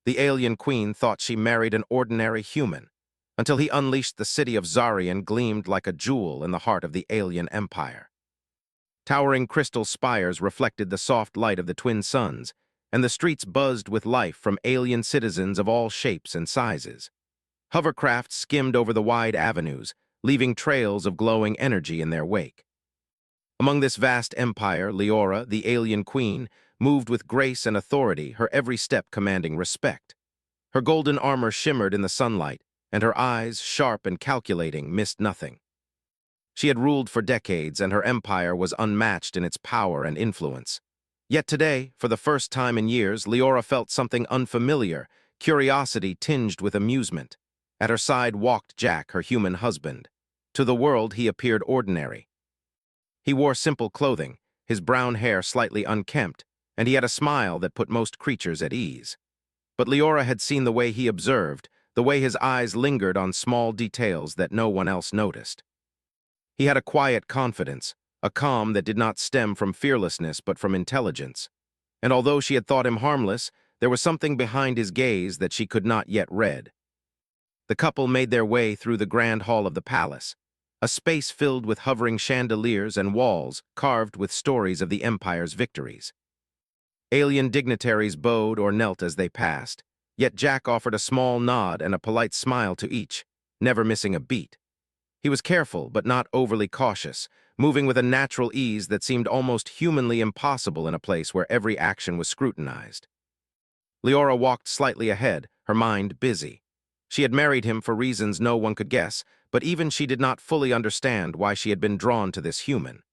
The alien queen thought she married an ordinary human, until he unleashed the city of Zarian gleamed like a jewel in the heart of the alien empire. Towering crystal spires reflected the soft light of the twin suns, and the streets buzzed with life from alien citizens of all shapes and sizes. Hovercrafts skimmed over the wide avenues, leaving trails of glowing energy in their wake. Among this vast empire, Leora, the alien queen, moved with grace and authority, her every step commanding respect. Her golden armor shimmered in the sunlight, and her eyes, sharp and calculating, missed nothing. She had ruled for decades, and her empire was unmatched in its power and influence. Yet today, for the first time in years, Leora felt something unfamiliar, curiosity tinged with amusement. At her side walked Jack, her human husband. To the world, he appeared ordinary. He wore simple clothing, his brown hair slightly unkempt, and he had a smile that put most creatures at ease. But Leora had seen the way he observed, the way his eyes lingered on small details that no one else noticed. He had a quiet confidence, a calm that did not stem from fearlessness but from intelligence. And although she had thought him harmless, there was something behind his gaze that she could not yet read. The couple made their way through the grand hall of the palace, a space filled with hovering chandeliers and walls carved with stories of the empire's victories. Alien dignitaries bowed or knelt as they passed, yet Jack offered a small nod and a polite smile to each, never missing a beat. He was careful but not overly cautious, moving with a natural ease that seemed almost humanly impossible in a place where every action was scrutinized. Leora walked slightly ahead, her mind busy. She had married him for reasons no one could guess, but even she did not fully understand why she had been drawn to this human.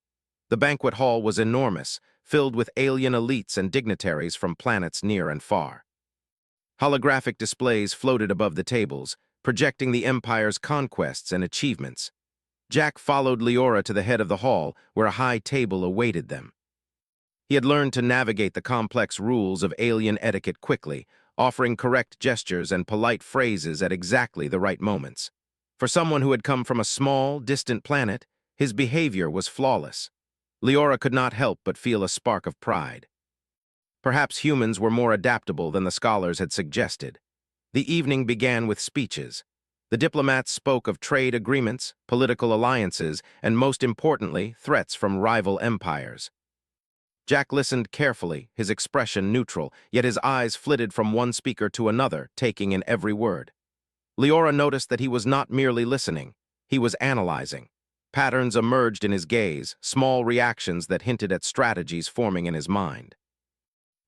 The banquet hall was enormous, filled with alien elites and dignitaries from planets near and far. Holographic displays floated above the tables, projecting the Empire's conquests and achievements. Jack followed Leora to the head of the hall, where a high table awaited them. He had learned to navigate the complex rules of alien etiquette quickly, offering correct gestures and polite phrases at exactly the right moments. For someone who had come from a small, distant planet, his behavior was flawless. Leora could not help but feel a spark of pride. Perhaps humans were more adaptable than the scholars had suggested. The evening began with speeches. The diplomats spoke of trade agreements, political alliances, and most importantly, threats from rival empires. Jack listened carefully, his expression neutral, yet his eyes flitted from one speaker to another, taking in every word. Leora noticed that he was not merely listening, he was analyzing. Patterns emerged in his gaze, small reactions that hinted at strategies forming in his mind.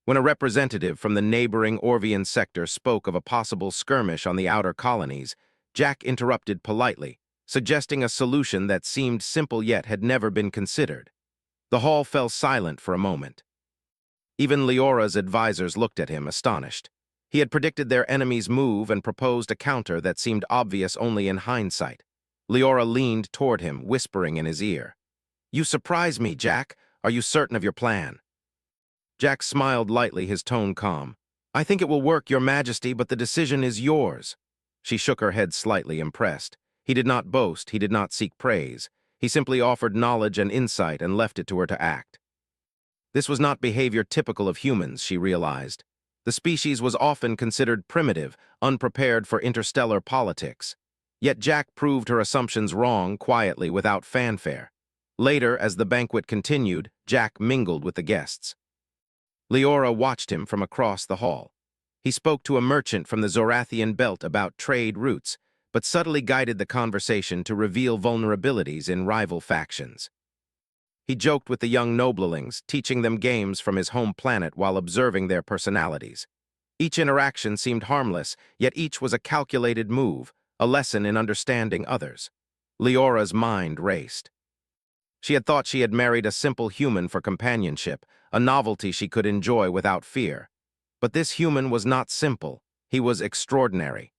When a representative from the neighboring Orvian sector spoke of a possible skirmish on the outer colonies, Jack interrupted politely, suggesting a solution that seemed simple yet had never been considered. The hall fell silent for a moment. Even Leora's advisors looked at him, astonished. He had predicted their enemy's move and proposed a counter that seemed obvious only in hindsight. Leora leaned toward him, whispering in his ear. "You surprise me, Jack. Are you certain of your plan?" Jack smiled lightly, his tone calm. "I think it will work, Your Majesty, but the decision is yours." She shook her head slightly, impressed. He did not boast, he did not seek praise. He simply offered knowledge and insight and left it to her to act. This was not behavior typical of humans, she realized. The species was often considered primitive, unprepared for interstellar politics. Yet Jack proved her assumptions wrong quietly, without fanfare. Later, as the banquet continued, Jack mingled with the guests. Leora watched him from across the hall. He spoke to a merchant from the Zorathian belt about trade routes, but subtly guided the conversation to reveal vulnerabilities in rival factions. He joked with the young noblerlings, teaching them games from his home planet while observing their personalities. Each interaction seemed harmless, yet each was a calculated move, a lesson in understanding others. Leora's mind raced. She had thought she had married a simple human for companionship, a novelty she could enjoy without fear. But this human was not simple, he was extraordinary.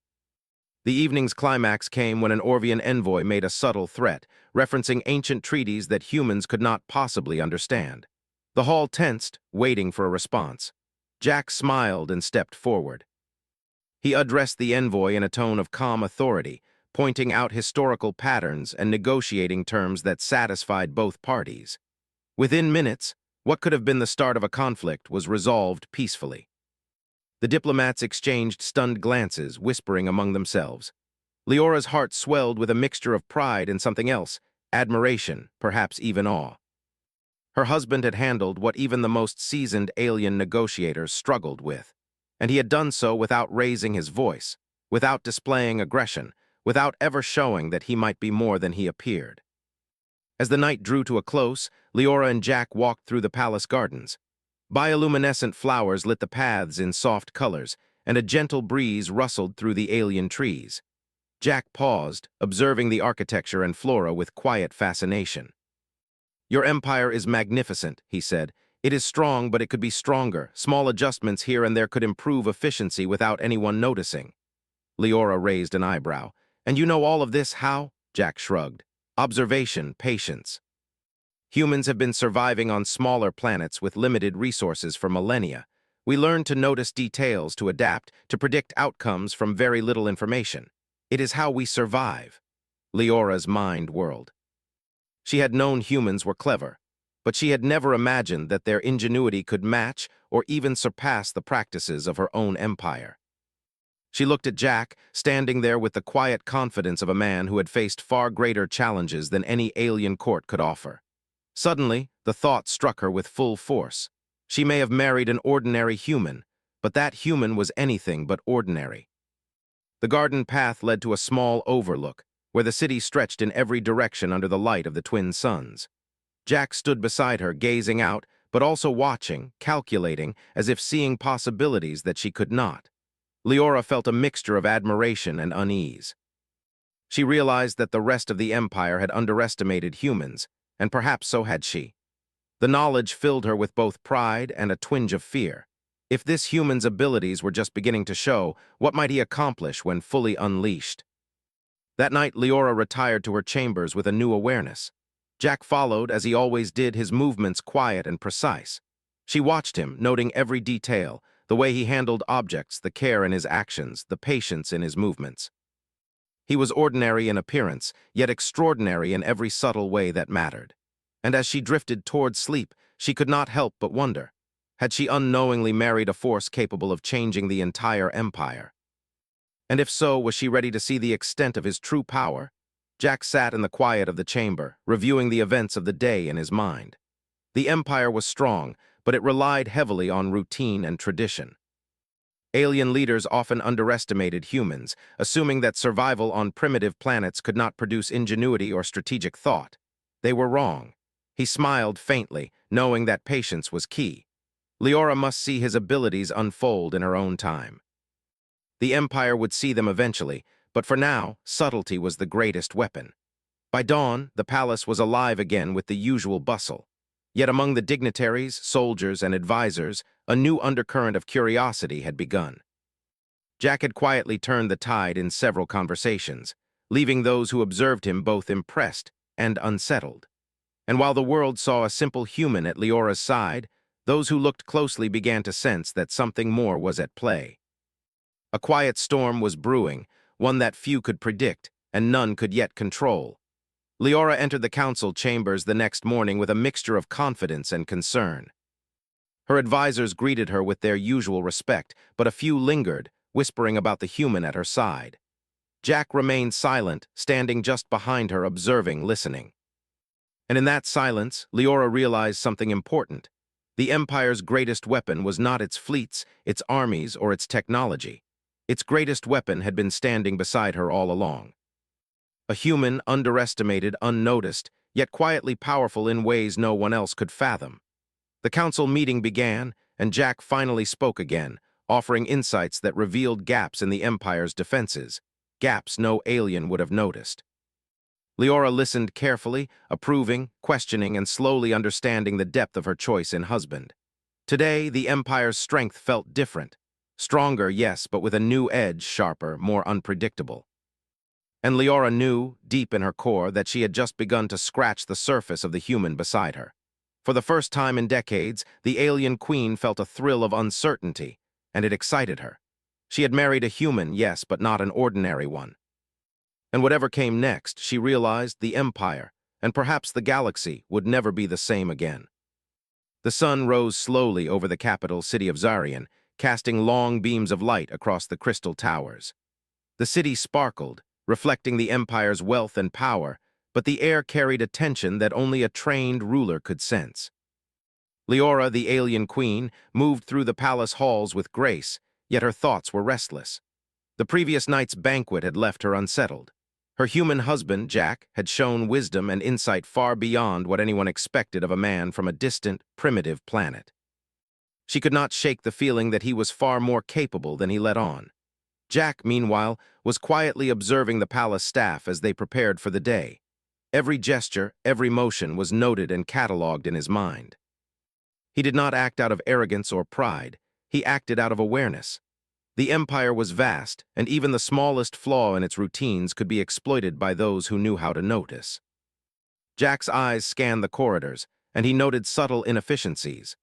The evening's climax came when an Orvian envoy made a subtle threat, referencing ancient treaties that humans could not possibly understand. The hall tensed, waiting for a response. Jack smiled and stepped forward. He addressed the envoy in a tone of calm authority, pointing out historical patterns and negotiating terms that satisfied both parties. Within minutes, what could have been the start of a conflict was resolved peacefully. The diplomats exchanged stunned glances, whispering among themselves. Leora's heart swelled with a mixture of pride and something else, admiration, perhaps even awe. Her husband had handled what even the most seasoned alien negotiators struggled with, and he had done so without raising his voice, without displaying aggression, without ever showing that he might be more than he appeared. As the night drew to a close, Leora and Jack walked through the palace gardens. Bioluminescent flowers lit the paths in soft colors, and a gentle breeze rustled through the alien trees. Jack paused, observing the architecture and flora with quiet fascination. "Your empire is magnificent," he said. "It is strong, but it could be stronger. Small adjustments here and there could improve efficiency without anyone noticing." Leora raised an eyebrow. "And you know all of this, how?" Jack shrugged. "Observation, patience. Humans have been surviving on smaller planets with limited resources for millennia. We learn to notice details, to adapt, to predict outcomes from very little information. It is how we survive." Leora's mind whirled. She had known humans were clever, but she had never imagined that their ingenuity could match or even surpass the practices of her own empire. She looked at Jack, standing there with the quiet confidence of a man who had faced far greater challenges than any alien court could offer. Suddenly, the thought struck her with full force. She may have married an ordinary human, but that human was anything but ordinary. The garden path led to a small overlook, where the city stretched in every direction under the light of the twin suns. Jack stood beside her, gazing out, but also watching, calculating, as if seeing possibilities that she could not. Leora felt a mixture of admiration and unease. She realized that the rest of the empire had underestimated humans, and perhaps so had she. The knowledge filled her with both pride and a twinge of fear. If this human's abilities were just beginning to show, what might he accomplish when fully unleashed? That night, Leora retired to her chambers with a new awareness. Jack followed, as he always did, his movements quiet and precise. She watched him, noting every detail, the way he handled objects, the care in his actions, the patience in his movements. He was ordinary in appearance, yet extraordinary in every subtle way that mattered. And as she drifted toward sleep, she could not help but wonder, had she unknowingly married a force capable of changing the entire empire? And if so, was she ready to see the extent of his true power? Jack sat in the quiet of the chamber, reviewing the events of the day in his mind. The empire was strong, but it relied heavily on routine and tradition. Alien leaders often underestimated humans, assuming that survival on primitive planets could not produce ingenuity or strategic thought. They were wrong. He smiled faintly, knowing that patience was key. Leora must see his abilities unfold in her own time. The Empire would see them eventually, but for now, subtlety was the greatest weapon. By dawn, the palace was alive again with the usual bustle. Yet among the dignitaries, soldiers, and advisors, a new undercurrent of curiosity had begun. Jack had quietly turned the tide in several conversations, leaving those who observed him both impressed and unsettled. And while the world saw a simple human at Leora's side, those who looked closely began to sense that something more was at play. A quiet storm was brewing, one that few could predict and none could yet control. Leora entered the council chambers the next morning with a mixture of confidence and concern. Her advisors greeted her with their usual respect, but a few lingered, whispering about the human at her side. Jack remained silent, standing just behind her, observing, listening. And in that silence, Leora realized something important. The Empire's greatest weapon was not its fleets, its armies, or its technology. Its greatest weapon had been standing beside her all along. A human underestimated, unnoticed, yet quietly powerful in ways no one else could fathom. The council meeting began, and Jack finally spoke again, offering insights that revealed gaps in the Empire's defenses, gaps no alien would have noticed. Leora listened carefully, approving, questioning, and slowly understanding the depth of her choice in husband. Today, the Empire's strength felt different. Stronger, yes, but with a new edge, sharper, more unpredictable. And Leora knew, deep in her core, that she had just begun to scratch the surface of the human beside her. For the first time in decades, the alien queen felt a thrill of uncertainty, and it excited her. She had married a human, yes, but not an ordinary one. And whatever came next, she realized the Empire, and perhaps the galaxy, would never be the same again. The sun rose slowly over the capital city of Zarian, casting long beams of light across the crystal towers. The city sparkled, reflecting the Empire's wealth and power, but the air carried a tension that only a trained ruler could sense. Leora, the alien queen, moved through the palace halls with grace, yet her thoughts were restless. The previous night's banquet had left her unsettled. Her human husband, Jack, had shown wisdom and insight far beyond what anyone expected of a man from a distant, primitive planet. She could not shake the feeling that he was far more capable than he let on. Jack, meanwhile, was quietly observing the palace staff as they prepared for the day. Every gesture, every motion was noted and catalogued in his mind. He did not act out of arrogance or pride. He acted out of awareness. The Empire was vast, and even the smallest flaw in its routines could be exploited by those who knew how to notice. Jack's eyes scanned the corridors, and he noted subtle inefficiencies.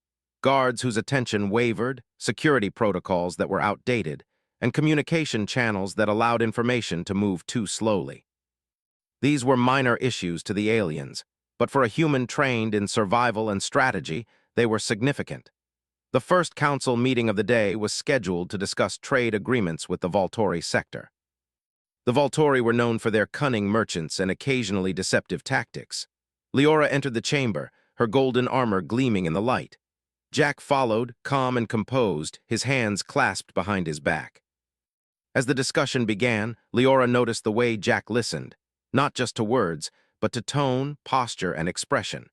Guards whose attention wavered, security protocols that were outdated, and communication channels that allowed information to move too slowly. These were minor issues to the aliens, but for a human trained in survival and strategy, they were significant. The first council meeting of the day was scheduled to discuss trade agreements with the Volturi sector. The Volturi were known for their cunning merchants and occasionally deceptive tactics. Leora entered the chamber, her golden armor gleaming in the light. Jack followed, calm and composed, his hands clasped behind his back. As the discussion began, Leora noticed the way Jack listened, not just to words, but to tone, posture, and expression.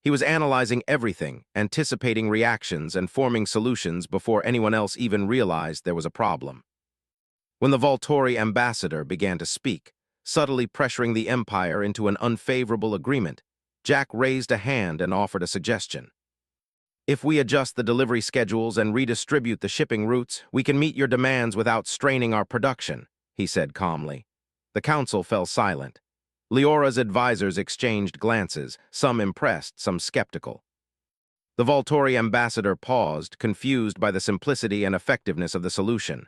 He was analyzing everything, anticipating reactions and forming solutions before anyone else even realized there was a problem. When the Volturi ambassador began to speak, subtly pressuring the Empire into an unfavorable agreement, Jack raised a hand and offered a suggestion. If we adjust the delivery schedules and redistribute the shipping routes, we can meet your demands without straining our production, he said calmly. The council fell silent. Leora's advisors exchanged glances, some impressed, some skeptical. The Volturi ambassador paused, confused by the simplicity and effectiveness of the solution.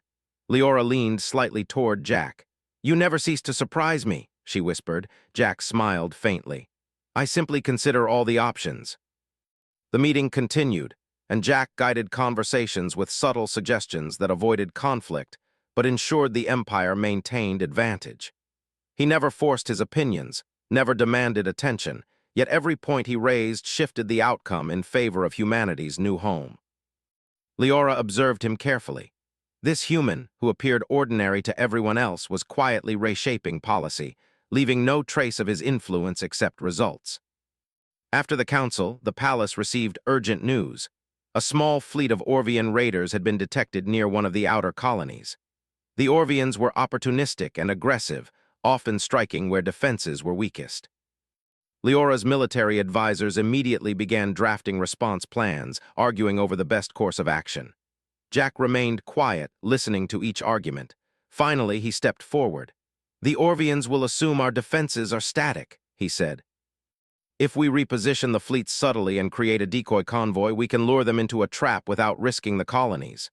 Leora leaned slightly toward Jack. "You never cease to surprise me," she whispered. Jack smiled faintly. "I simply consider all the options." The meeting continued, and Jack guided conversations with subtle suggestions that avoided conflict, but ensured the Empire maintained advantage. He never forced his opinions, never demanded attention, yet every point he raised shifted the outcome in favor of humanity's new home. Leora observed him carefully. This human, who appeared ordinary to everyone else, was quietly reshaping policy, leaving no trace of his influence except results. After the council, the palace received urgent news. A small fleet of Orvian raiders had been detected near one of the outer colonies. The Orvians were opportunistic and aggressive, often striking where defenses were weakest. Leora's military advisors immediately began drafting response plans, arguing over the best course of action. Jack remained quiet, listening to each argument. Finally, he stepped forward. "The Orvians will assume our defenses are static," he said. "If we reposition the fleet subtly and create a decoy convoy, we can lure them into a trap without risking the colonies."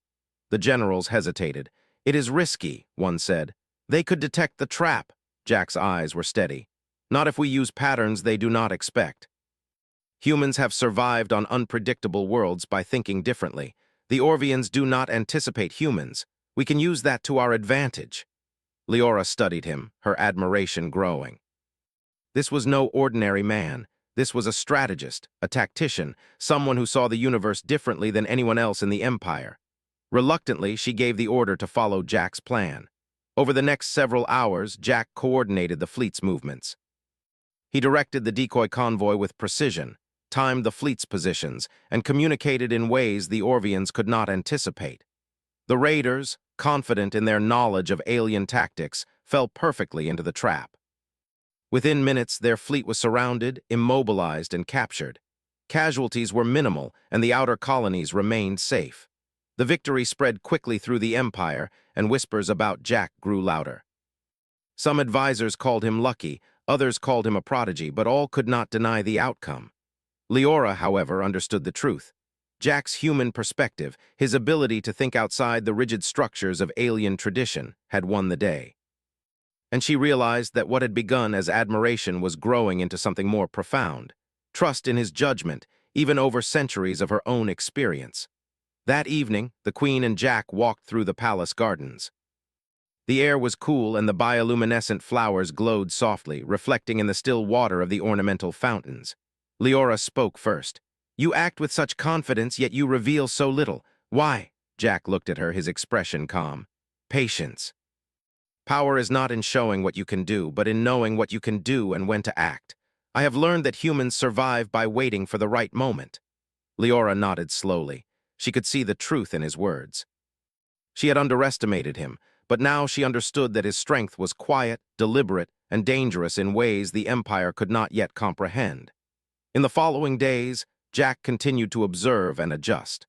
The generals hesitated. "It is risky," one said. "They could detect the trap." Jack's eyes were steady. "Not if we use patterns they do not expect." Humans have survived on unpredictable worlds by thinking differently. The Orvians do not anticipate humans. We can use that to our advantage. Leora studied him, her admiration growing. This was no ordinary man. This was a strategist, a tactician, someone who saw the universe differently than anyone else in the Empire. Reluctantly, she gave the order to follow Jack's plan. Over the next several hours, Jack coordinated the fleet's movements. He directed the decoy convoy with precision, timed the fleet's positions, and communicated in ways the Orvians could not anticipate. The raiders, confident in their knowledge of alien tactics, fell perfectly into the trap. Within minutes, their fleet was surrounded, immobilized, and captured. Casualties were minimal, and the outer colonies remained safe. The victory spread quickly through the Empire, and whispers about Jack grew louder. Some advisors called him lucky, others called him a prodigy, but all could not deny the outcome. Leora, however, understood the truth. Jack's human perspective, his ability to think outside the rigid structures of alien tradition, had won the day. And she realized that what had begun as admiration was growing into something more profound, trust in his judgment, even over centuries of her own experience. That evening, the Queen and Jack walked through the palace gardens. The air was cool and the bioluminescent flowers glowed softly, reflecting in the still water of the ornamental fountains. Leora spoke first. "You act with such confidence, yet you reveal so little. Why?" Jack looked at her, his expression calm. "Patience. Power is not in showing what you can do, but in knowing what you can do and when to act. I have learned that humans survive by waiting for the right moment." Leora nodded slowly. She could see the truth in his words. She had underestimated him, but now she understood that his strength was quiet, deliberate, and dangerous in ways the Empire could not yet comprehend. In the following days, Jack continued to observe and adjust.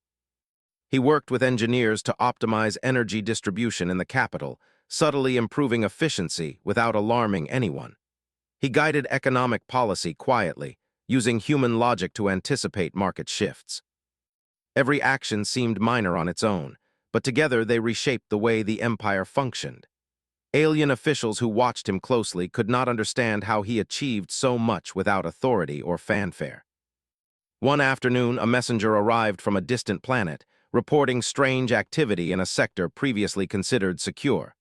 He worked with engineers to optimize energy distribution in the capital, subtly improving efficiency without alarming anyone. He guided economic policy quietly, using human logic to anticipate market shifts. Every action seemed minor on its own, but together they reshaped the way the Empire functioned. Alien officials who watched him closely could not understand how he achieved so much without authority or fanfare. One afternoon, a messenger arrived from a distant planet, reporting strange activity in a sector previously considered secure.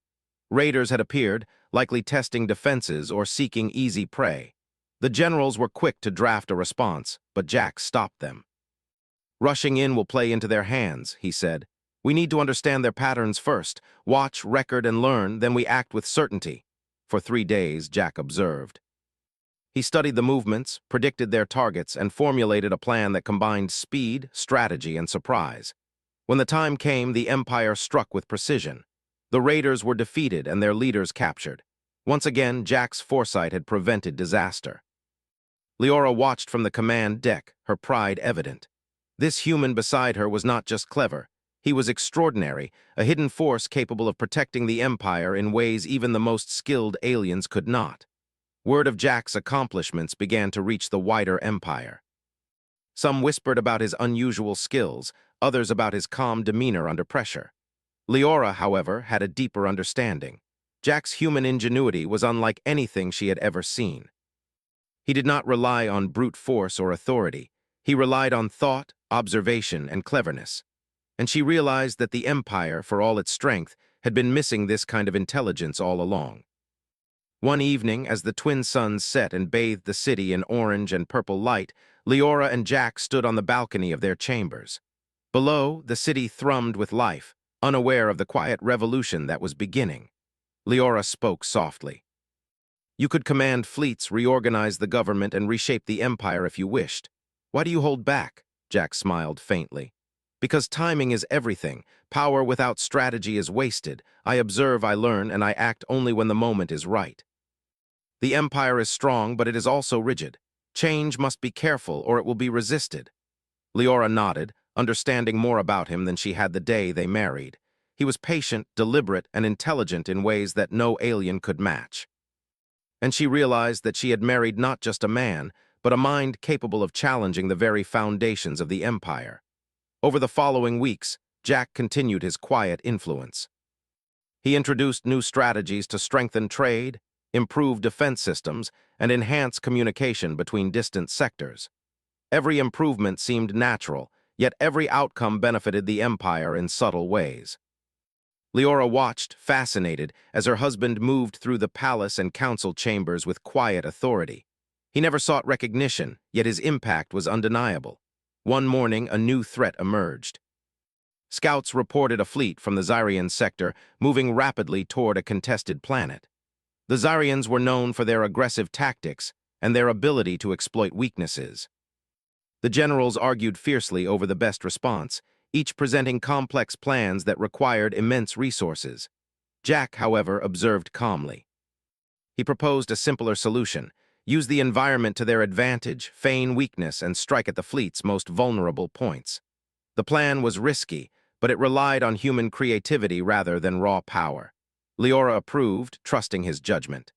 Raiders had appeared, likely testing defenses or seeking easy prey. The generals were quick to draft a response, but Jack stopped them. "Rushing in will play into their hands," he said. "We need to understand their patterns first, watch, record, and learn, then we act with certainty." For 3 days, Jack observed. He studied the movements, predicted their targets, and formulated a plan that combined speed, strategy, and surprise. When the time came, the Empire struck with precision. The raiders were defeated and their leaders captured. Once again, Jack's foresight had prevented disaster. Leora watched from the command deck, her pride evident. This human beside her was not just clever. He was extraordinary, a hidden force capable of protecting the Empire in ways even the most skilled aliens could not. Word of Jack's accomplishments began to reach the wider Empire. Some whispered about his unusual skills, others about his calm demeanor under pressure. Leora, however, had a deeper understanding. Jack's human ingenuity was unlike anything she had ever seen. He did not rely on brute force or authority. He relied on thought, observation, and cleverness. And she realized that the Empire, for all its strength, had been missing this kind of intelligence all along. One evening, as the twin suns set and bathed the city in orange and purple light, Leora and Jack stood on the balcony of their chambers. Below, the city thrummed with life, unaware of the quiet revolution that was beginning. Leora spoke softly. "You could command fleets, reorganize the government, and reshape the Empire if you wished. Why do you hold back?" Jack smiled faintly. "Because timing is everything. Power without strategy is wasted. I observe, I learn, and I act only when the moment is right. The Empire is strong, but it is also rigid. Change must be careful, or it will be resisted." Leora nodded, understanding more about him than she had the day they married. He was patient, deliberate, and intelligent in ways that no alien could match. And she realized that she had married not just a man, but a mind capable of challenging the very foundations of the Empire. Over the following weeks, Jack continued his quiet influence. He introduced new strategies to strengthen trade, improve defense systems, and enhance communication between distant sectors. Every improvement seemed natural, yet every outcome benefited the Empire in subtle ways. Leora watched, fascinated, as her husband moved through the palace and council chambers with quiet authority. He never sought recognition, yet his impact was undeniable. One morning, a new threat emerged. Scouts reported a fleet from the Xyrian sector moving rapidly toward a contested planet. The Xyrians were known for their aggressive tactics and their ability to exploit weaknesses. The generals argued fiercely over the best response, each presenting complex plans that required immense resources. Jack, however, observed calmly. He proposed a simpler solution: use the environment to their advantage, feign weakness, and strike at the fleet's most vulnerable points. The plan was risky, but it relied on human creativity rather than raw power. Leora approved, trusting his judgment.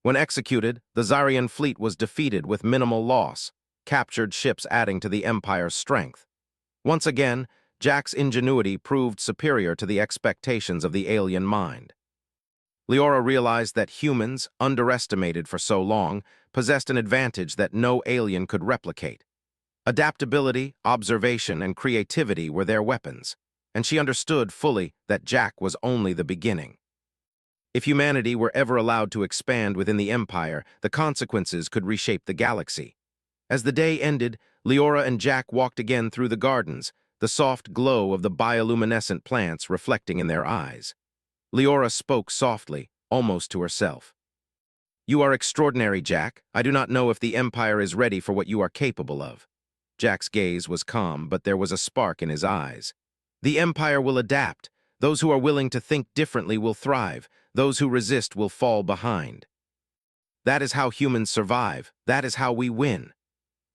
When executed, the Xyrian fleet was defeated with minimal loss, captured ships adding to the Empire's strength. Once again, Jack's ingenuity proved superior to the expectations of the alien mind. Leora realized that humans, underestimated for so long, possessed an advantage that no alien could replicate: Adaptability, observation, and creativity were their weapons, and she understood fully that Jack was only the beginning. If humanity were ever allowed to expand within the Empire, the consequences could reshape the galaxy. As the day ended, Leora and Jack walked again through the gardens, the soft glow of the bioluminescent plants reflecting in their eyes. Leora spoke softly, almost to herself. "You are extraordinary, Jack. I do not know if the Empire is ready for what you are capable of." Jack's gaze was calm, but there was a spark in his eyes. "The Empire will adapt. Those who are willing to think differently will thrive. Those who resist will fall behind. That is how humans survive. That is how we win."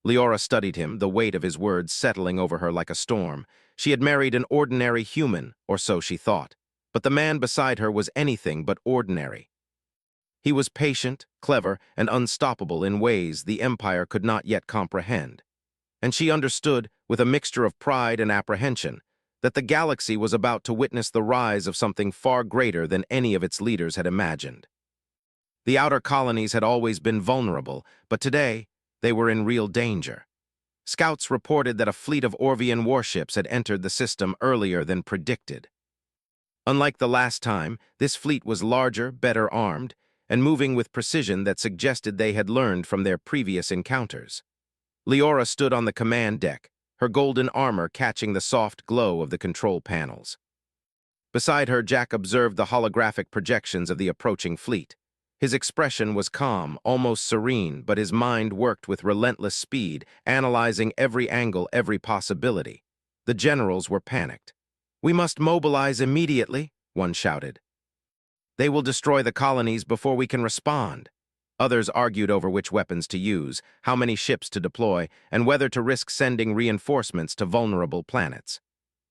Leora studied him, the weight of his words settling over her like a storm. She had married an ordinary human, or so she thought. But the man beside her was anything but ordinary. He was patient, clever, and unstoppable in ways the Empire could not yet comprehend. And she understood, with a mixture of pride and apprehension, that the galaxy was about to witness the rise of something far greater than any of its leaders had imagined. The outer colonies had always been vulnerable, but today they were in real danger. Scouts reported that a fleet of Orvian warships had entered the system earlier than predicted. Unlike the last time, this fleet was larger, better armed, and moving with precision that suggested they had learned from their previous encounters. Leora stood on the command deck, her golden armor catching the soft glow of the control panels. Beside her, Jack observed the holographic projections of the approaching fleet. His expression was calm, almost serene, but his mind worked with relentless speed, analyzing every angle, every possibility. The generals were panicked. "We must mobilize immediately," one shouted. "They will destroy the colonies before we can respond." Others argued over which weapons to use, how many ships to deploy, and whether to risk sending reinforcements to vulnerable planets.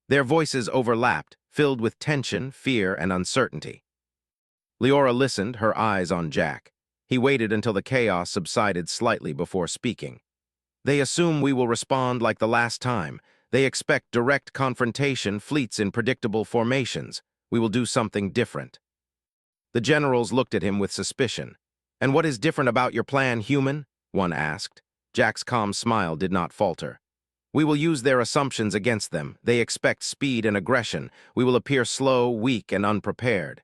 Their voices overlapped, filled with tension, fear, and uncertainty. Leora listened, her eyes on Jack. He waited until the chaos subsided slightly before speaking. "They assume we will respond like the last time. They expect direct confrontation, fleets in predictable formations. We will do something different." The generals looked at him with suspicion. "And what is different about your plan, human?" one asked. Jack's calm smile did not falter. "We will use their assumptions against them. They expect speed and aggression. We will appear slow, weak, and unprepared.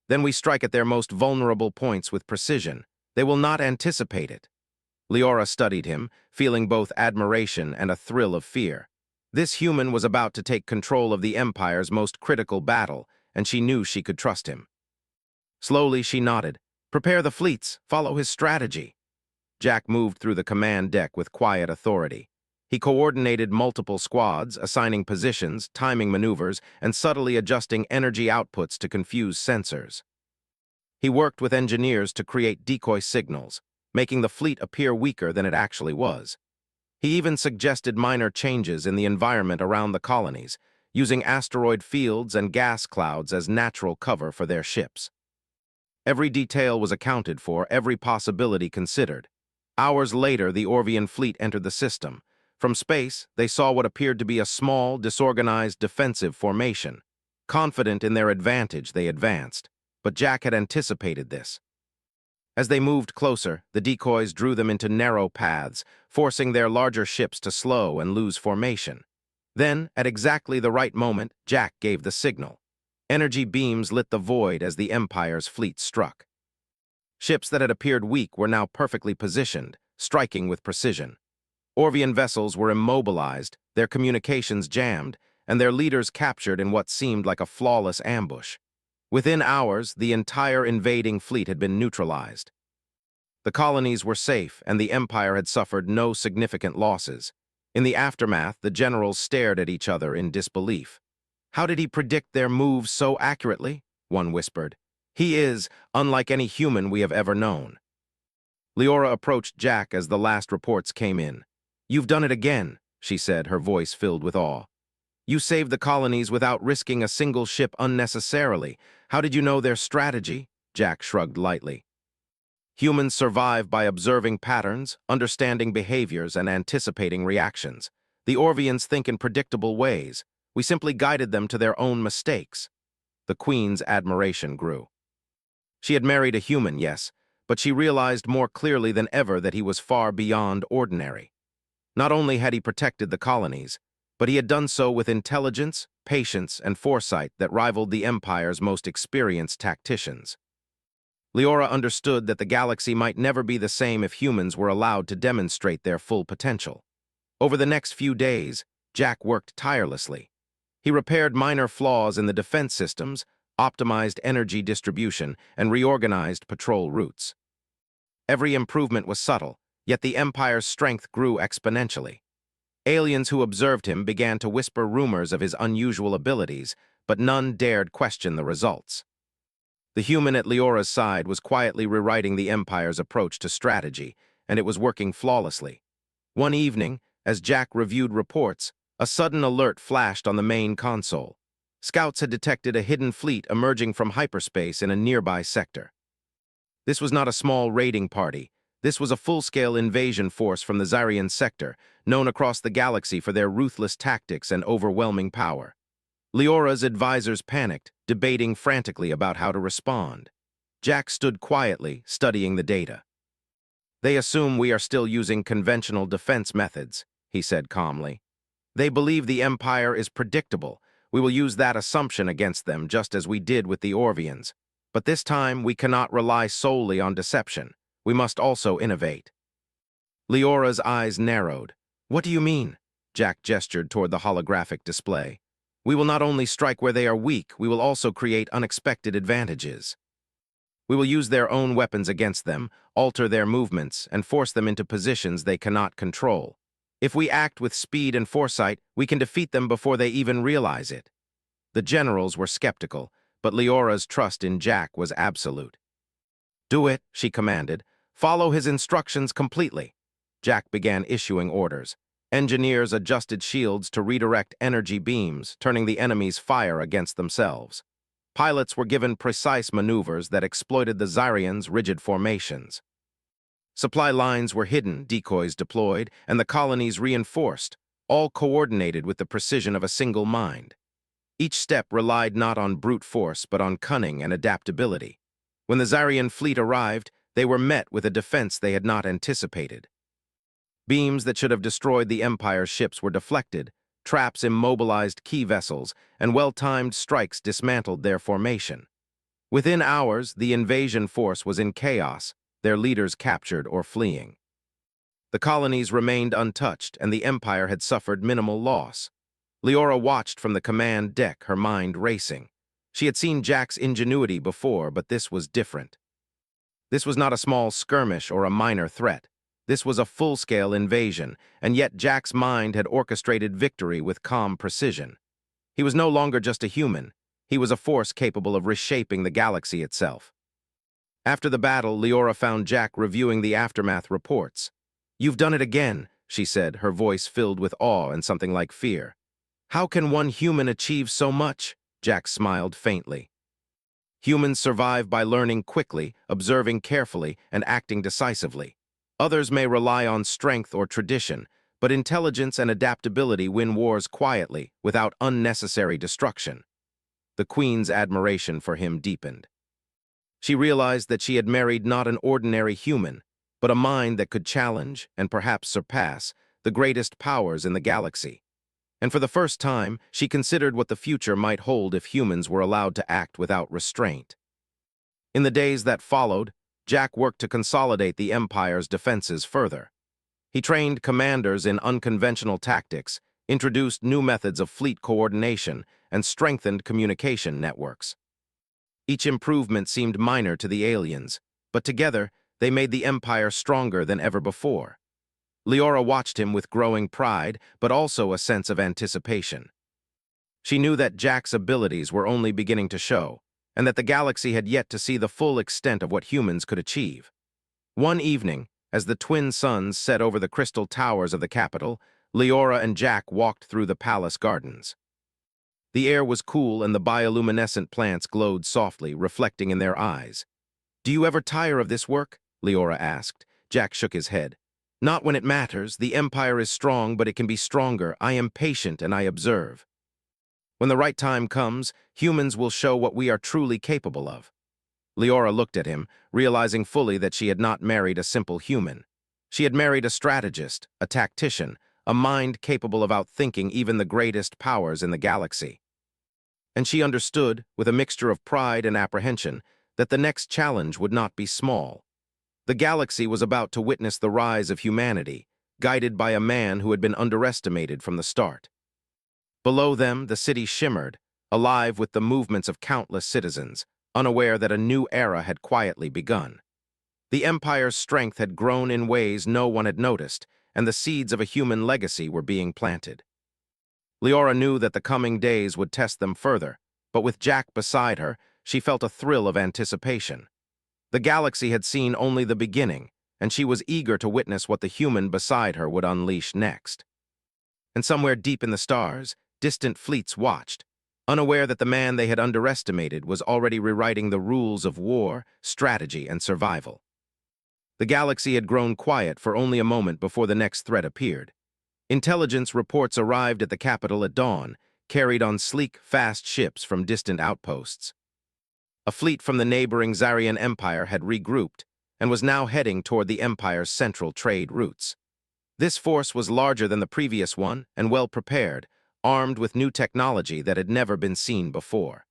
Then we strike at their most vulnerable points with precision. They will not anticipate it." Leora studied him, feeling both admiration and a thrill of fear. This human was about to take control of the Empire's most critical battle, and she knew she could trust him. Slowly, she nodded. "Prepare the fleets. Follow his strategy." Jack moved through the command deck with quiet authority. He coordinated multiple squads, assigning positions, timing maneuvers, and subtly adjusting energy outputs to confuse sensors. He worked with engineers to create decoy signals, making the fleet appear weaker than it actually was. He even suggested minor changes in the environment around the colonies, using asteroid fields and gas clouds as natural cover for their ships. Every detail was accounted for, every possibility considered. Hours later, the Orvian fleet entered the system. From space, they saw what appeared to be a small, disorganized defensive formation. Confident in their advantage, they advanced. But Jack had anticipated this. As they moved closer, the decoys drew them into narrow paths, forcing their larger ships to slow and lose formation. Then, at exactly the right moment, Jack gave the signal. Energy beams lit the void as the Empire's fleet struck. Ships that had appeared weak were now perfectly positioned, striking with precision. Orvian vessels were immobilized, their communications jammed, and their leaders captured in what seemed like a flawless ambush. Within hours, the entire invading fleet had been neutralized. The colonies were safe, and the Empire had suffered no significant losses. In the aftermath, the generals stared at each other in disbelief. "How did he predict their moves so accurately?" one whispered. "He is unlike any human we have ever known." Leora approached Jack as the last reports came in. "You've done it again," she said, her voice filled with awe. "You saved the colonies without risking a single ship unnecessarily. How did you know their strategy?" Jack shrugged lightly. "Humans survive by observing patterns, understanding behaviors, and anticipating reactions. The Orvians think in predictable ways. We simply guided them to their own mistakes." The Queen's admiration grew. She had married a human, yes, but she realized more clearly than ever that he was far beyond ordinary. Not only had he protected the colonies, but he had done so with intelligence, patience, and foresight that rivaled the Empire's most experienced tacticians. Leora understood that the galaxy might never be the same if humans were allowed to demonstrate their full potential. Over the next few days, Jack worked tirelessly. He repaired minor flaws in the defense systems, optimized energy distribution, and reorganized patrol routes. Every improvement was subtle, yet the Empire's strength grew exponentially. Aliens who observed him began to whisper rumors of his unusual abilities, but none dared question the results. The human at Leora's side was quietly rewriting the Empire's approach to strategy, and it was working flawlessly. One evening, as Jack reviewed reports, a sudden alert flashed on the main console. Scouts had detected a hidden fleet emerging from hyperspace in a nearby sector. This was not a small raiding party. This was a full-scale invasion force from the Xyrian sector, known across the galaxy for their ruthless tactics and overwhelming power. Leora's advisors panicked, debating frantically about how to respond. Jack stood quietly, studying the data. "They assume we are still using conventional defense methods," he said calmly. "They believe the Empire is predictable. We will use that assumption against them, just as we did with the Orvians. But this time, we cannot rely solely on deception. We must also innovate." Leora's eyes narrowed. "What do you mean?" Jack gestured toward the holographic display. "We will not only strike where they are weak, we will also create unexpected advantages. We will use their own weapons against them, alter their movements, and force them into positions they cannot control. If we act with speed and foresight, we can defeat them before they even realize it." The generals were skeptical, but Leora's trust in Jack was absolute. "Do it," she commanded. "Follow his instructions completely." Jack began issuing orders. Engineers adjusted shields to redirect energy beams, turning the enemy's fire against themselves. Pilots were given precise maneuvers that exploited the Xyrians' rigid formations. Supply lines were hidden, decoys deployed, and the colonies reinforced, all coordinated with the precision of a single mind. Each step relied not on brute force, but on cunning and adaptability. When the Xyrian fleet arrived, they were met with a defense they had not anticipated. Beams that should have destroyed the Empire's ships were deflected, traps immobilized key vessels, and well-timed strikes dismantled their formation. Within hours, the invasion force was in chaos, their leaders captured or fleeing. The colonies remained untouched, and the Empire had suffered minimal loss. Leora watched from the command deck, her mind racing. She had seen Jack's ingenuity before, but this was different. This was not a small skirmish or a minor threat. This was a full-scale invasion, and yet Jack's mind had orchestrated victory with calm precision. He was no longer just a human. He was a force capable of reshaping the galaxy itself. After the battle, Leora found Jack reviewing the aftermath reports. "You've done it again," she said, her voice filled with awe and something like fear. "How can one human achieve so much?" Jack smiled faintly. "Humans survive by learning quickly, observing carefully, and acting decisively. Others may rely on strength or tradition, but intelligence and adaptability win wars quietly, without unnecessary destruction." The Queen's admiration for him deepened. She realized that she had married not an ordinary human, but a mind that could challenge, and perhaps surpass, the greatest powers in the galaxy. And for the first time, she considered what the future might hold if humans were allowed to act without restraint. In the days that followed, Jack worked to consolidate the Empire's defenses further. He trained commanders in unconventional tactics, introduced new methods of fleet coordination, and strengthened communication networks. Each improvement seemed minor to the aliens, but together they made the Empire stronger than ever before. Leora watched him with growing pride, but also a sense of anticipation. She knew that Jack's abilities were only beginning to show, and that the galaxy had yet to see the full extent of what humans could achieve. One evening, as the twin suns set over the crystal towers of the capital, Leora and Jack walked through the palace gardens. The air was cool and the bioluminescent plants glowed softly, reflecting in their eyes. "Do you ever tire of this work?" Leora asked. Jack shook his head. "Not when it matters. The Empire is strong, but it can be stronger. I am patient and I observe. When the right time comes, humans will show what we are truly capable of." Leora looked at him, realizing fully that she had not married a simple human. She had married a strategist, a tactician, a mind capable of outthinking even the greatest powers in the galaxy. And she understood, with a mixture of pride and apprehension, that the next challenge would not be small. The galaxy was about to witness the rise of humanity, guided by a man who had been underestimated from the start. Below them, the city shimmered, alive with the movements of countless citizens, unaware that a new era had quietly begun. The Empire's strength had grown in ways no one had noticed, and the seeds of a human legacy were being planted. Leora knew that the coming days would test them further, but with Jack beside her, she felt a thrill of anticipation. The galaxy had seen only the beginning, and she was eager to witness what the human beside her would unleash next. And somewhere deep in the stars, distant fleets watched, unaware that the man they had underestimated was already rewriting the rules of war, strategy, and survival. The galaxy had grown quiet for only a moment before the next threat appeared. Intelligence reports arrived at the capital at dawn, carried on sleek, fast ships from distant outposts. A fleet from the neighboring Zarian Empire had regrouped and was now heading toward the Empire's central trade routes. This force was larger than the previous one and well prepared, armed with new technology that had never been seen before.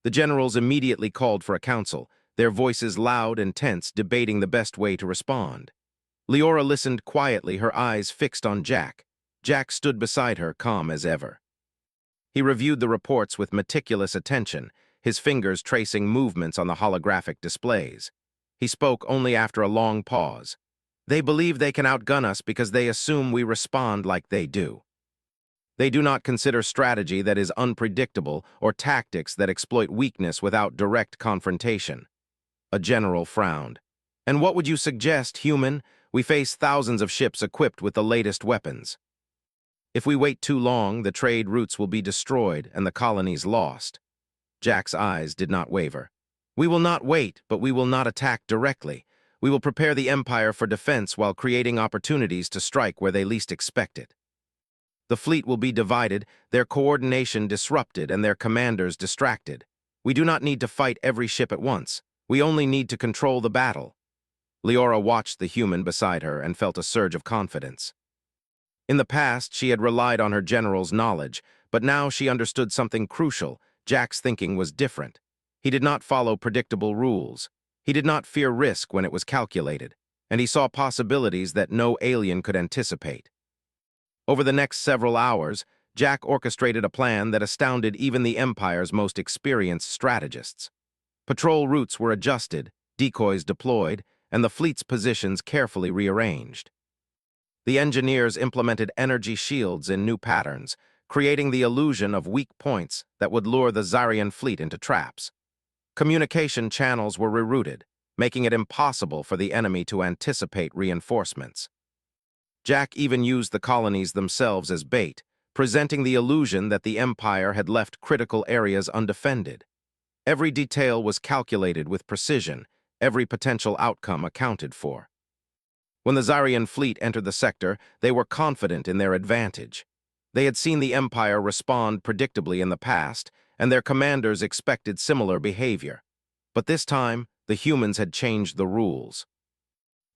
The generals immediately called for a council, their voices loud and tense, debating the best way to respond. Leora listened quietly, her eyes fixed on Jack. Jack stood beside her, calm as ever. He reviewed the reports with meticulous attention, his fingers tracing movements on the holographic displays. He spoke only after a long pause. They believe they can outgun us because they assume we respond like they do. They do not consider strategy that is unpredictable or tactics that exploit weakness without direct confrontation. A general frowned. And what would you suggest, human? We face thousands of ships equipped with the latest weapons. If we wait too long, the trade routes will be destroyed and the colonies lost. Jack's eyes did not waver. We will not wait, but we will not attack directly. We will prepare the Empire for defense while creating opportunities to strike where they least expect it. The fleet will be divided, their coordination disrupted, and their commanders distracted. We do not need to fight every ship at once. We only need to control the battle. Leora watched the human beside her and felt a surge of confidence. In the past, she had relied on her general's knowledge, but now she understood something crucial. Jack's thinking was different. He did not follow predictable rules. He did not fear risk when it was calculated, and he saw possibilities that no alien could anticipate. Over the next several hours, Jack orchestrated a plan that astounded even the Empire's most experienced strategists. Patrol routes were adjusted, decoys deployed, and the fleet's positions carefully rearranged. The engineers implemented energy shields in new patterns, creating the illusion of weak points that would lure the Zarian fleet into traps. Communication channels were rerouted, making it impossible for the enemy to anticipate reinforcements. Jack even used the colonies themselves as bait, presenting the illusion that the Empire had left critical areas undefended. Every detail was calculated with precision, every potential outcome accounted for. When the Zarian fleet entered the sector, they were confident in their advantage. They had seen the Empire respond predictably in the past, and their commanders expected similar behavior. But this time, the humans had changed the rules.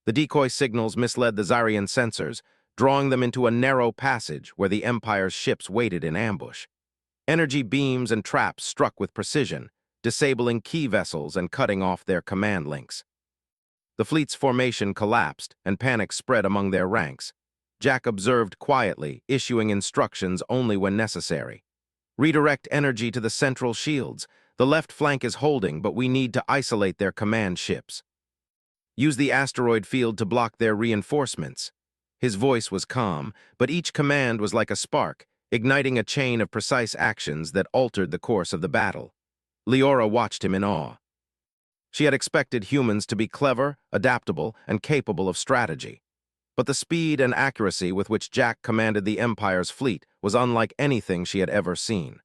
The decoy signals misled the Zarian sensors, drawing them into a narrow passage where the Empire's ships waited in ambush. Energy beams and traps struck with precision, disabling key vessels and cutting off their command links. The fleet's formation collapsed, and panic spread among their ranks. Jack observed quietly, issuing instructions only when necessary. Redirect energy to the central shields. The left flank is holding, but we need to isolate their command ships. Use the asteroid field to block their reinforcements. His voice was calm, but each command was like a spark, igniting a chain of precise actions that altered the course of the battle. Leora watched him in awe. She had expected humans to be clever, adaptable, and capable of strategy. But the speed and accuracy with which Jack commanded the Empire's fleet was unlike anything she had ever seen.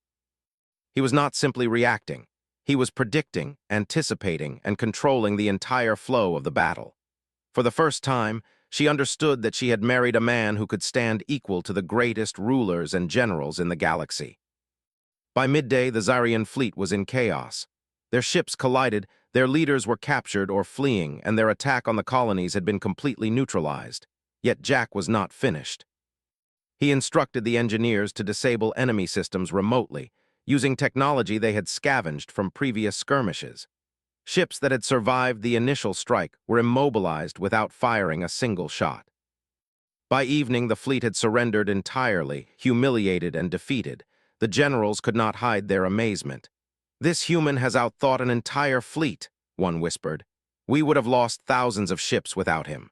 He was not simply reacting. He was predicting, anticipating, and controlling the entire flow of the battle. For the first time, she understood that she had married a man who could stand equal to the greatest rulers and generals in the galaxy. By midday, the Zarian fleet was in chaos. Their ships collided, their leaders were captured or fleeing, and their attack on the colonies had been completely neutralized. Yet Jack was not finished. He instructed the engineers to disable enemy systems remotely, using technology they had scavenged from previous skirmishes. Ships that had survived the initial strike were immobilized without firing a single shot. By evening, the fleet had surrendered entirely, humiliated and defeated. The generals could not hide their amazement. "This human has outthought an entire fleet," one whispered. "We would have lost thousands of ships without him."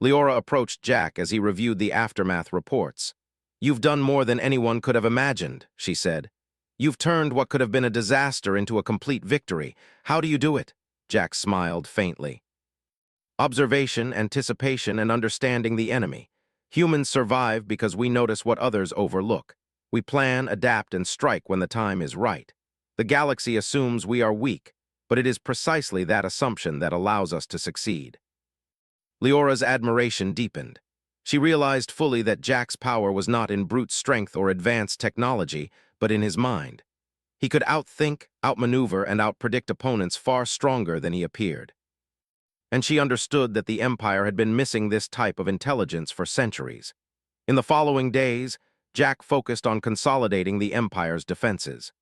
Leora approached Jack as he reviewed the aftermath reports. "You've done more than anyone could have imagined," she said. "You've turned what could have been a disaster into a complete victory. How do you do it?" Jack smiled faintly. "Observation, anticipation, and understanding the enemy. Humans survive because we notice what others overlook. We plan, adapt, and strike when the time is right. The galaxy assumes we are weak, but it is precisely that assumption that allows us to succeed." Leora's admiration deepened. She realized fully that Jack's power was not in brute strength or advanced technology, but in his mind. He could outthink, outmaneuver, and outpredict opponents far stronger than he appeared. And she understood that the Empire had been missing this type of intelligence for centuries. In the following days, Jack focused on consolidating the Empire's defenses.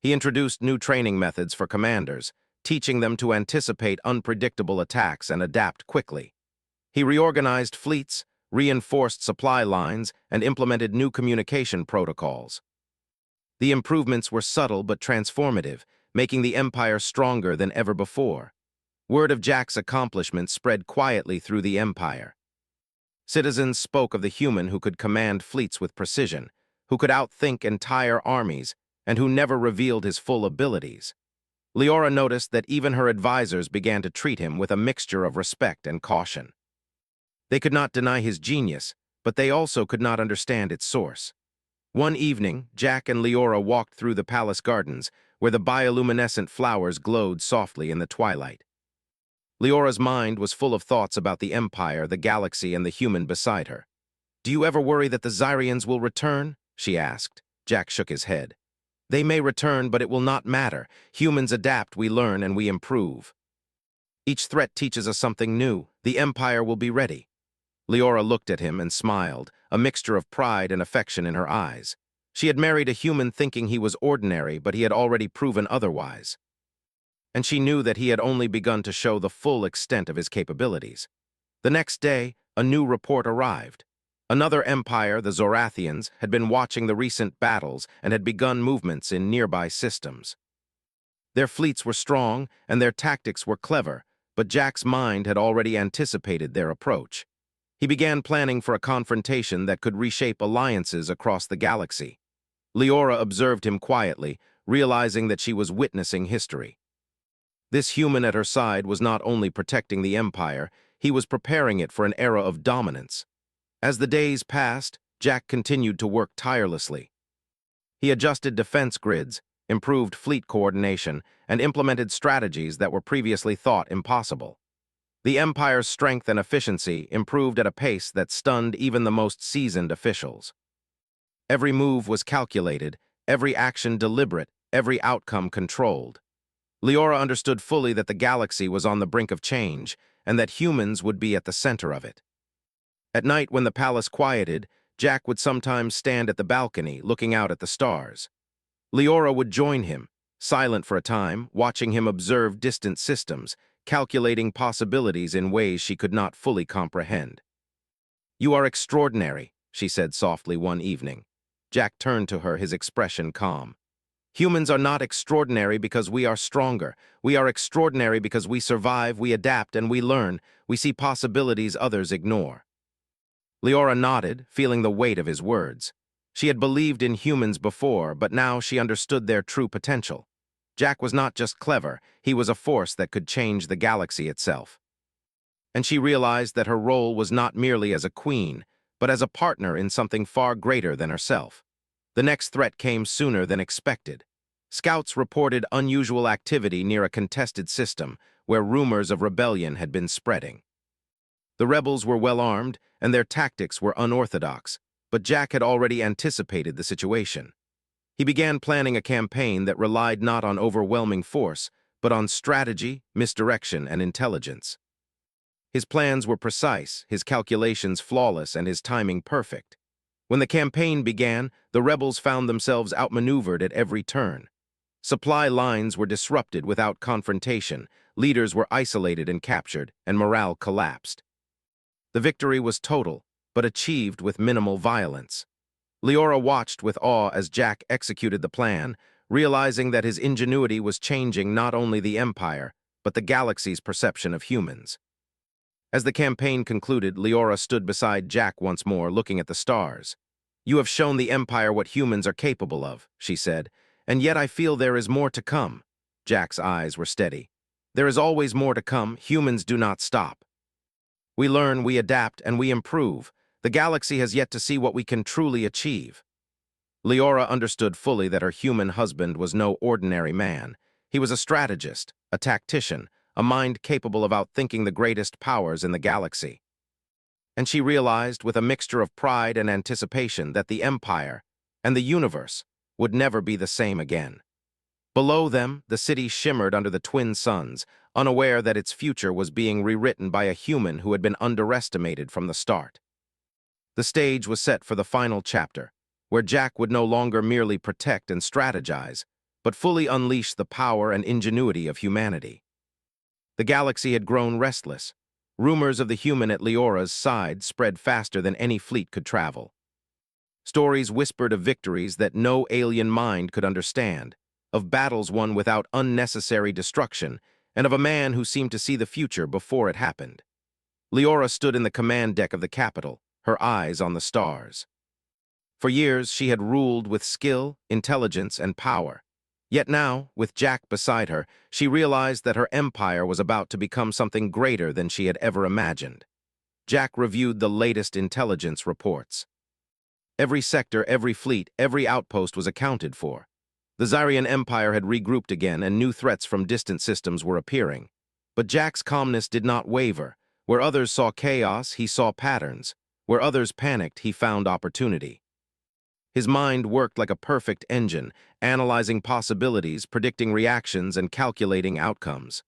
He introduced new training methods for commanders, teaching them to anticipate unpredictable attacks and adapt quickly. He reorganized fleets, reinforced supply lines, and implemented new communication protocols. The improvements were subtle but transformative, making the Empire stronger than ever before. Word of Jack's accomplishments spread quietly through the Empire. Citizens spoke of the human who could command fleets with precision, who could outthink entire armies, and who never revealed his full abilities. Leora noticed that even her advisors began to treat him with a mixture of respect and caution. They could not deny his genius, but they also could not understand its source. One evening, Jack and Leora walked through the palace gardens, where the bioluminescent flowers glowed softly in the twilight. Leora's mind was full of thoughts about the Empire, the galaxy, and the human beside her. "Do you ever worry that the Zyrians will return?" she asked. Jack shook his head. "They may return, but it will not matter. Humans adapt, we learn, and we improve. Each threat teaches us something new. The Empire will be ready." Leora looked at him and smiled, a mixture of pride and affection in her eyes. She had married a human thinking he was ordinary, but he had already proven otherwise. And she knew that he had only begun to show the full extent of his capabilities. The next day, a new report arrived. Another empire, the Zorathians, had been watching the recent battles and had begun movements in nearby systems. Their fleets were strong and their tactics were clever, but Jack's mind had already anticipated their approach. He began planning for a confrontation that could reshape alliances across the galaxy. Leora observed him quietly, realizing that she was witnessing history. This human at her side was not only protecting the Empire, he was preparing it for an era of dominance. As the days passed, Jack continued to work tirelessly. He adjusted defense grids, improved fleet coordination, and implemented strategies that were previously thought impossible. The Empire's strength and efficiency improved at a pace that stunned even the most seasoned officials. Every move was calculated, every action deliberate, every outcome controlled. Leora understood fully that the galaxy was on the brink of change, and that humans would be at the center of it. At night, when the palace quieted, Jack would sometimes stand at the balcony, looking out at the stars. Leora would join him, silent for a time, watching him observe distant systems, calculating possibilities in ways she could not fully comprehend. "You are extraordinary," she said softly one evening. Jack turned to her, his expression calm. "Humans are not extraordinary because we are stronger. We are extraordinary because we survive, we adapt, and we learn. We see possibilities others ignore." Leora nodded, feeling the weight of his words. She had believed in humans before, but now she understood their true potential. Jack was not just clever, he was a force that could change the galaxy itself. And she realized that her role was not merely as a queen, but as a partner in something far greater than herself. The next threat came sooner than expected. Scouts reported unusual activity near a contested system where rumors of rebellion had been spreading. The rebels were well armed, and their tactics were unorthodox, but Jack had already anticipated the situation. He began planning a campaign that relied not on overwhelming force, but on strategy, misdirection, and intelligence. His plans were precise, his calculations flawless, and his timing perfect. When the campaign began, the rebels found themselves outmaneuvered at every turn. Supply lines were disrupted without confrontation, leaders were isolated and captured, and morale collapsed. The victory was total, but achieved with minimal violence. Leora watched with awe as Jack executed the plan, realizing that his ingenuity was changing not only the Empire, but the galaxy's perception of humans. As the campaign concluded, Leora stood beside Jack once more, looking at the stars. "You have shown the Empire what humans are capable of," she said, "and yet I feel there is more to come." Jack's eyes were steady. "There is always more to come. Humans do not stop. We learn, we adapt, and we improve. The galaxy has yet to see what we can truly achieve." Leora understood fully that her human husband was no ordinary man. He was a strategist, a tactician, a mind capable of outthinking the greatest powers in the galaxy. And she realized, with a mixture of pride and anticipation, that the Empire and the universe would never be the same again. Below them, the city shimmered under the twin suns, unaware that its future was being rewritten by a human who had been underestimated from the start. The stage was set for the final chapter, where Jack would no longer merely protect and strategize, but fully unleash the power and ingenuity of humanity. The galaxy had grown restless. Rumors of the human at Leora's side spread faster than any fleet could travel. Stories whispered of victories that no alien mind could understand, of battles won without unnecessary destruction, and of a man who seemed to see the future before it happened. Leora stood in the command deck of the capital, her eyes on the stars. For years, she had ruled with skill, intelligence, and power. Yet now, with Jack beside her, she realized that her empire was about to become something greater than she had ever imagined. Jack reviewed the latest intelligence reports. Every sector, every fleet, every outpost was accounted for. The Xarian Empire had regrouped again, and new threats from distant systems were appearing. But Jack's calmness did not waver. Where others saw chaos, he saw patterns. Where others panicked, he found opportunity. His mind worked like a perfect engine, analyzing possibilities, predicting reactions, and calculating outcomes.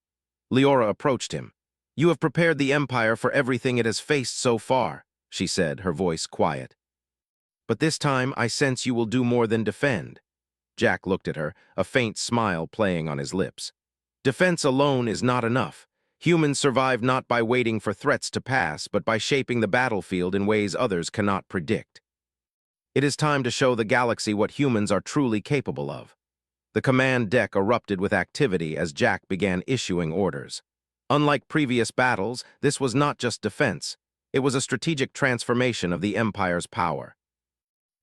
Leora approached him. "You have prepared the Empire for everything it has faced so far," she said, her voice quiet. "But this time, I sense you will do more than defend." Jack looked at her, a faint smile playing on his lips. "Defense alone is not enough. Humans survive not by waiting for threats to pass, but by shaping the battlefield in ways others cannot predict. It is time to show the galaxy what humans are truly capable of." The command deck erupted with activity as Jack began issuing orders. Unlike previous battles, this was not just defense. It was a strategic transformation of the Empire's power.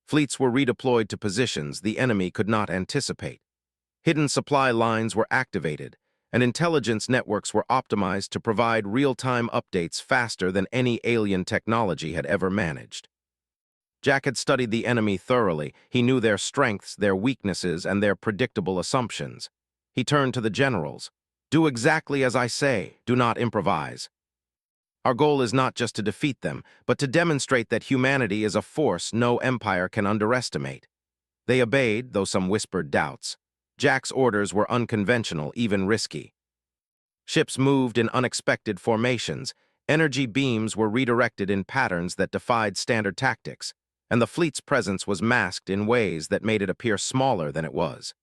Fleets were redeployed to positions the enemy could not anticipate. Hidden supply lines were activated, and intelligence networks were optimized to provide real-time updates faster than any alien technology had ever managed. Jack had studied the enemy thoroughly. He knew their strengths, their weaknesses, and their predictable assumptions. He turned to the generals. "Do exactly as I say. Do not improvise. Our goal is not just to defeat them, but to demonstrate that humanity is a force no empire can underestimate." They obeyed, though some whispered doubts. Jack's orders were unconventional, even risky. Ships moved in unexpected formations. Energy beams were redirected in patterns that defied standard tactics, and the fleet's presence was masked in ways that made it appear smaller than it was.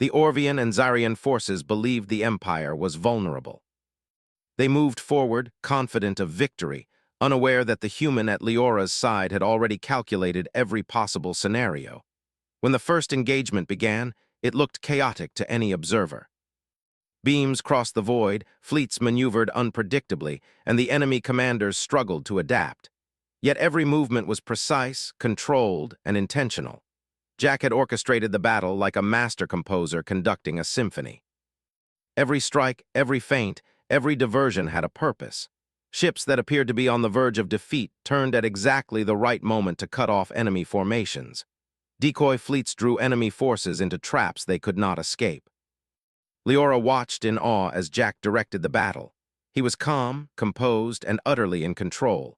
The Orvian and Xarian forces believed the Empire was vulnerable. They moved forward, confident of victory, unaware that the human at Leora's side had already calculated every possible scenario. When the first engagement began, it looked chaotic to any observer. Beams crossed the void, fleets maneuvered unpredictably, and the enemy commanders struggled to adapt. Yet every movement was precise, controlled, and intentional. Jack had orchestrated the battle like a master composer conducting a symphony. Every strike, every feint, every diversion had a purpose. Ships that appeared to be on the verge of defeat turned at exactly the right moment to cut off enemy formations. Decoy fleets drew enemy forces into traps they could not escape. Leora watched in awe as Jack directed the battle. He was calm, composed, and utterly in control.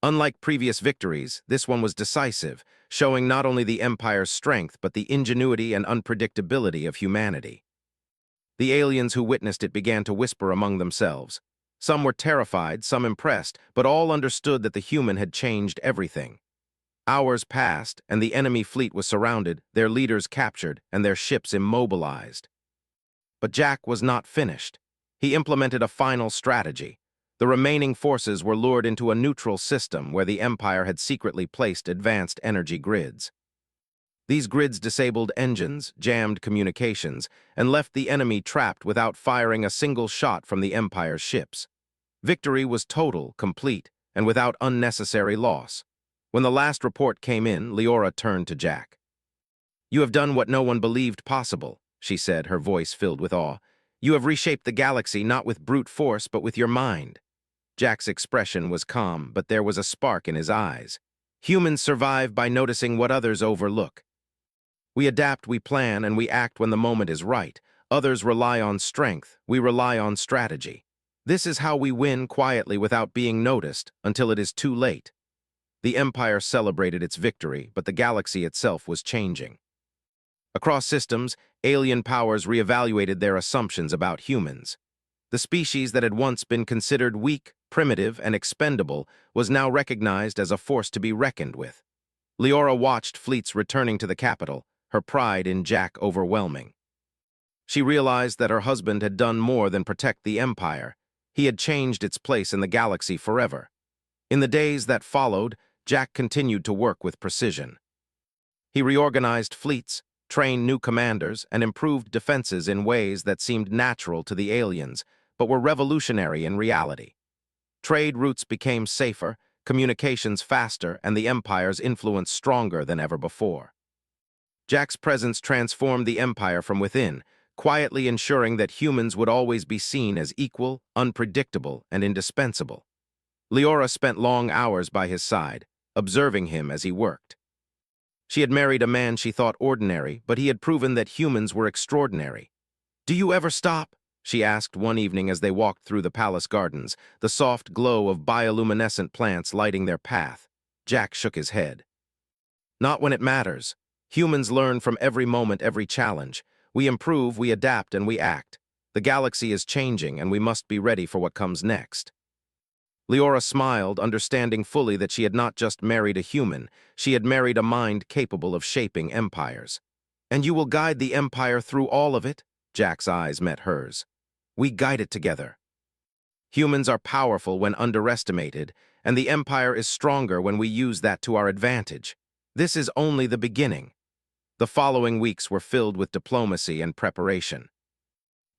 Unlike previous victories, this one was decisive, showing not only the Empire's strength but the ingenuity and unpredictability of humanity. The aliens who witnessed it began to whisper among themselves. Some were terrified, some impressed, but all understood that the human had changed everything. Hours passed, and the enemy fleet was surrounded, their leaders captured, and their ships immobilized. But Jack was not finished. He implemented a final strategy. The remaining forces were lured into a neutral system where the Empire had secretly placed advanced energy grids. These grids disabled engines, jammed communications, and left the enemy trapped without firing a single shot from the Empire's ships. Victory was total, complete, and without unnecessary loss. When the last report came in, Leora turned to Jack. "You have done what no one believed possible," she said, her voice filled with awe. "You have reshaped the galaxy not with brute force, but with your mind." Jack's expression was calm, but there was a spark in his eyes. "Humans survive by noticing what others overlook. We adapt, we plan, and we act when the moment is right. Others rely on strength, we rely on strategy. This is how we win quietly without being noticed until it is too late." The Empire celebrated its victory, but the galaxy itself was changing. Across systems, alien powers reevaluated their assumptions about humans. The species that had once been considered weak, primitive, and expendable was now recognized as a force to be reckoned with. Leora watched fleets returning to the capital, her pride in Jack overwhelming. She realized that her husband had done more than protect the Empire. He had changed its place in the galaxy forever. In the days that followed, Jack continued to work with precision. He reorganized fleets, trained new commanders, and improved defenses in ways that seemed natural to the aliens, but were revolutionary in reality. Trade routes became safer, communications faster, and the Empire's influence stronger than ever before. Jack's presence transformed the Empire from within, quietly ensuring that humans would always be seen as equal, unpredictable, and indispensable. Leora spent long hours by his side, observing him as he worked. She had married a man she thought ordinary, but he had proven that humans were extraordinary. "Do you ever stop?" she asked one evening as they walked through the palace gardens, the soft glow of bioluminescent plants lighting their path. Jack shook his head. "Not when it matters. Humans learn from every moment, every challenge. We improve, we adapt, and we act. The galaxy is changing, and we must be ready for what comes next." Leora smiled, understanding fully that she had not just married a human, she had married a mind capable of shaping empires. "And you will guide the Empire through all of it?" Jack's eyes met hers. "We guide it together. Humans are powerful when underestimated, and the Empire is stronger when we use that to our advantage. This is only the beginning." The following weeks were filled with diplomacy and preparation.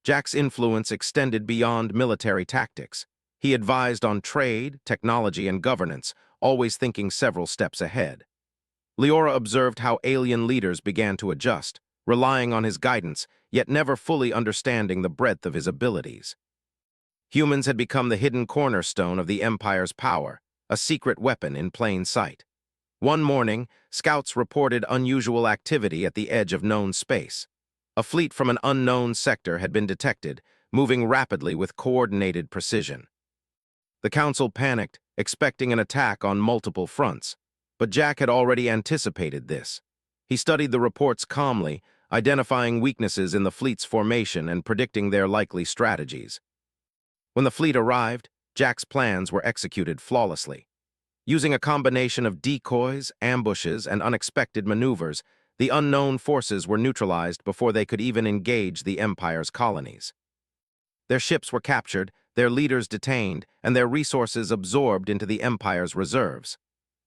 Jack's influence extended beyond military tactics. He advised on trade, technology, and governance, always thinking several steps ahead. Leora observed how alien leaders began to adjust, relying on his guidance, yet never fully understanding the breadth of his abilities. Humans had become the hidden cornerstone of the Empire's power, a secret weapon in plain sight. One morning, scouts reported unusual activity at the edge of known space. A fleet from an unknown sector had been detected, moving rapidly with coordinated precision. The council panicked, expecting an attack on multiple fronts, but Jack had already anticipated this. He studied the reports calmly, identifying weaknesses in the fleet's formation and predicting their likely strategies. When the fleet arrived, Jack's plans were executed flawlessly. Using a combination of decoys, ambushes, and unexpected maneuvers, the unknown forces were neutralized before they could even engage the Empire's colonies. Their ships were captured, their leaders detained, and their resources absorbed into the Empire's reserves.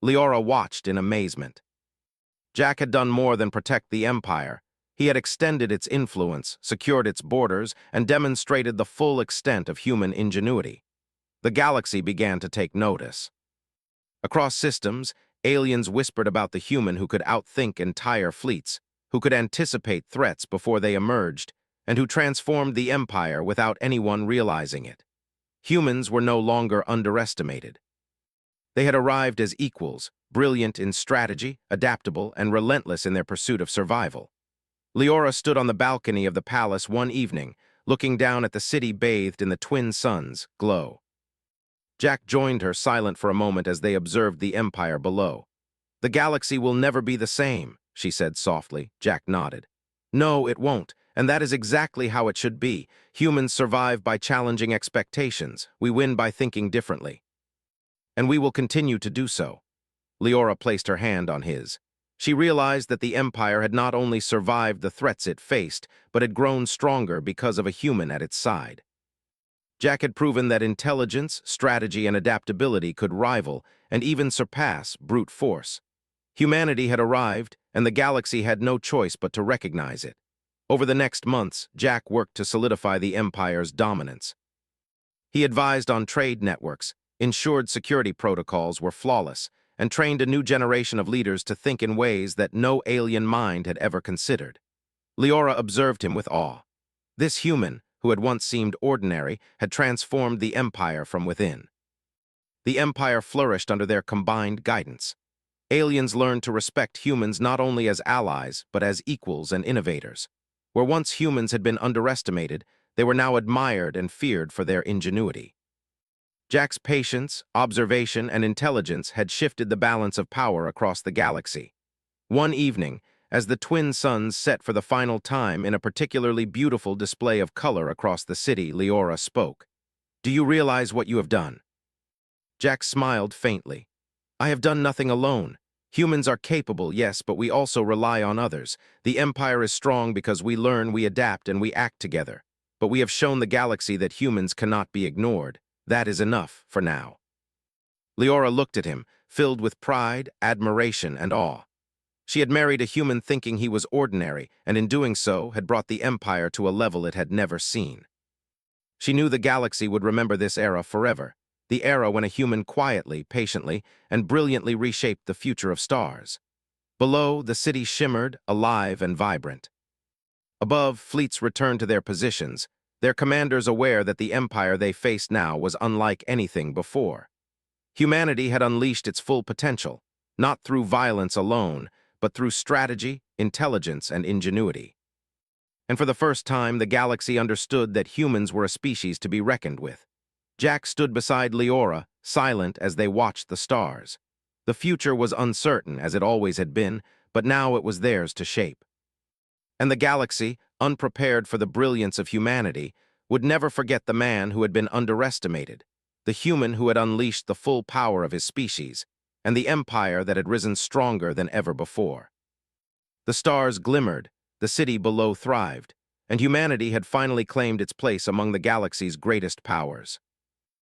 Leora watched in amazement. Jack had done more than protect the Empire. He had extended its influence, secured its borders, and demonstrated the full extent of human ingenuity. The galaxy began to take notice. Across systems, aliens whispered about the human who could outthink entire fleets, who could anticipate threats before they emerged, and who transformed the Empire without anyone realizing it. Humans were no longer underestimated. They had arrived as equals, brilliant in strategy, adaptable, and relentless in their pursuit of survival. Leora stood on the balcony of the palace one evening, looking down at the city bathed in the twin suns' glow. Jack joined her, silent for a moment as they observed the Empire below. "The galaxy will never be the same," she said softly. Jack nodded. "No, it won't, and that is exactly how it should be. Humans survive by challenging expectations. We win by thinking differently. And we will continue to do so." Leora placed her hand on his. She realized that the Empire had not only survived the threats it faced, but had grown stronger because of a human at its side. Jack had proven that intelligence, strategy, and adaptability could rival and even surpass brute force. Humanity had arrived, and the galaxy had no choice but to recognize it. Over the next months, Jack worked to solidify the Empire's dominance. He advised on trade networks, ensured security protocols were flawless, and trained a new generation of leaders to think in ways that no alien mind had ever considered. Leora observed him with awe. This human, who had once seemed ordinary, had transformed the Empire from within. The Empire flourished under their combined guidance. Aliens learned to respect humans not only as allies, but as equals and innovators. Where once humans had been underestimated, they were now admired and feared for their ingenuity. Jack's patience, observation, and intelligence had shifted the balance of power across the galaxy. One evening, as the twin suns set for the final time in a particularly beautiful display of color across the city, Leora spoke. "Do you realize what you have done?" Jack smiled faintly. "I have done nothing alone. Humans are capable, yes, but we also rely on others. The Empire is strong because we learn, we adapt, and we act together. But we have shown the galaxy that humans cannot be ignored. That is enough for now." Leora looked at him, filled with pride, admiration, and awe. She had married a human thinking he was ordinary, and in doing so had brought the Empire to a level it had never seen. She knew the galaxy would remember this era forever, the era when a human quietly, patiently, and brilliantly reshaped the future of stars. Below, the city shimmered, alive and vibrant. Above, fleets returned to their positions, their commanders aware that the Empire they faced now was unlike anything before. Humanity had unleashed its full potential, not through violence alone, but through strategy, intelligence, and ingenuity. And for the first time, the galaxy understood that humans were a species to be reckoned with. Jack stood beside Leora, silent as they watched the stars. The future was uncertain, as it always had been, but now it was theirs to shape. And the galaxy, unprepared for the brilliance of humanity, would never forget the man who had been underestimated, the human who had unleashed the full power of his species, and the empire that had risen stronger than ever before. The stars glimmered, the city below thrived, and humanity had finally claimed its place among the galaxy's greatest powers.